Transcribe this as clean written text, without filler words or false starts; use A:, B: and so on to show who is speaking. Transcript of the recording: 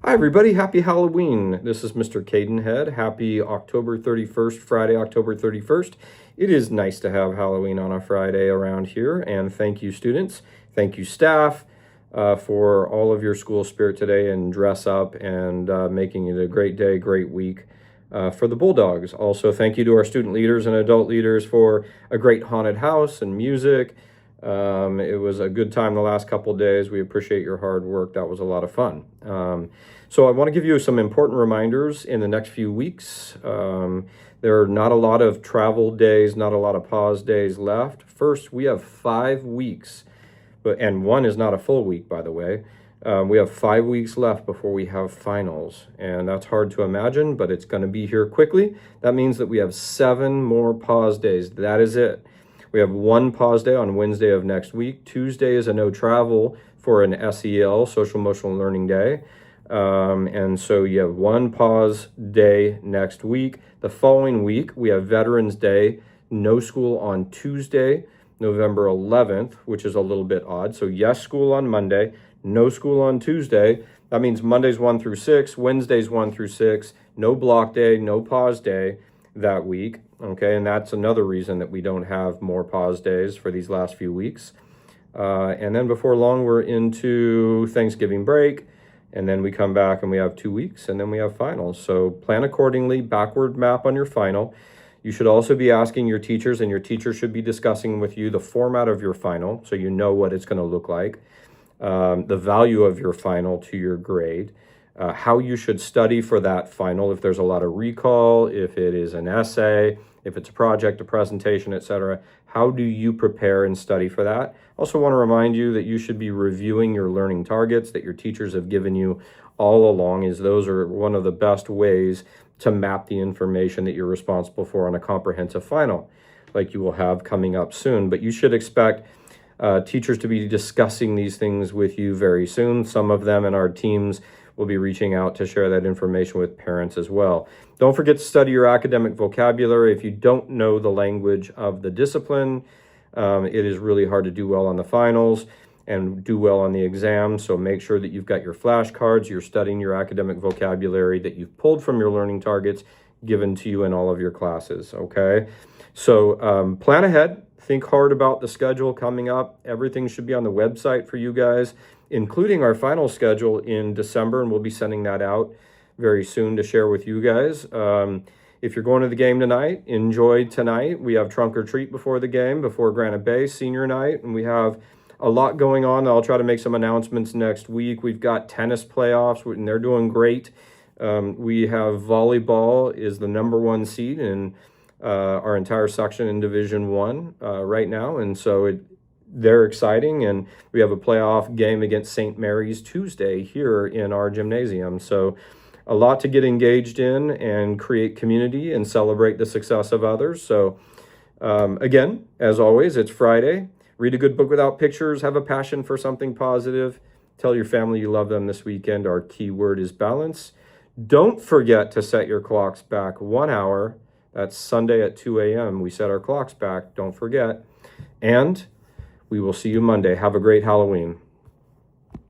A: Hi, everybody. Happy Halloween. This is Mr. Cadenhead. Happy October 31st, Friday, October 31st. It is nice to have Halloween on a Friday around here. And thank you, students. Thank you, staff, for all of your school spirit today and dress up and making it a great day, great week for the Bulldogs. Also, thank you to our student leaders and adult leaders for a great haunted house and music. It was a good time the last couple of days. We appreciate your hard work. That was a lot of fun. So I want to give you some important reminders in the next few weeks. There are not a lot of travel days, not a lot of pause days left. First, we have 5 weeks, and one is not a full week, by the way. We have 5 weeks left before we have finals, and that's hard to imagine, but it's going to be here quickly. That means that we have 7 more pause days. That is it. We have 1 pause day on Wednesday of next week. Tuesday is a no travel for an SEL, Social Emotional Learning Day. And so you have 1 pause day next week. The following week, we have Veterans Day, no school on Tuesday, November 11th, which is a little bit odd. So yes, school on Monday, no school on Tuesday. That means Mondays 1 through 6, Wednesdays 1 through 6, no block day, no pause day that week. Okay, and that's another reason that we don't have more pause days for these last few weeks. And then before long, we're into Thanksgiving break, and then we come back and we have 2 weeks, and then we have finals. So plan accordingly, backward map on your final. You should also be asking your teachers, and your teacher should be discussing with you the format of your final, so you know what it's going to look like, the value of your final to your grade, how you should study for that final, if there's a lot of recall, if it is an essay, if it's a project, a presentation, etc. How do you prepare and study for that? Also want to remind you that you should be reviewing your learning targets that your teachers have given you all along, as those are one of the best ways to map the information that you're responsible for on a comprehensive final, like you will have coming up soon. But you should expect teachers to be discussing these things with you very soon. Some of them in our teams will be reaching out to share that information with parents as well. Don't forget to study your academic vocabulary. If you don't know the language of the discipline, it is really hard to do well on the finals and do well on the exam. So make sure that you've got your flashcards, you're studying your academic vocabulary that you've pulled from your learning targets given to you in all of your classes, okay? So plan ahead, think hard about the schedule coming up. Everything should be on the website for you guys, including our final schedule in December, and we'll be sending that out very soon to share with you guys. If you're going to the game tonight, enjoy tonight. We have trunk or treat before the game, before Granite Bay senior night, and we have a lot going on. I'll try to make some announcements next week. We've got tennis playoffs, and they're doing great. We have volleyball is the #1 seed in our entire section in Division I right now, and so they're exciting, and we have a playoff game against St. Mary's Tuesday here in our gymnasium. So a lot to get engaged in and create community and celebrate the success of others. So again, as always, it's Friday. Read a good book without pictures. Have a passion for something positive. Tell your family you love them this weekend. Our key word is balance. Don't forget to set your clocks back 1 hour. That's Sunday at 2 a.m. We set our clocks back. Don't forget. And we will see you Monday. Have a great Halloween.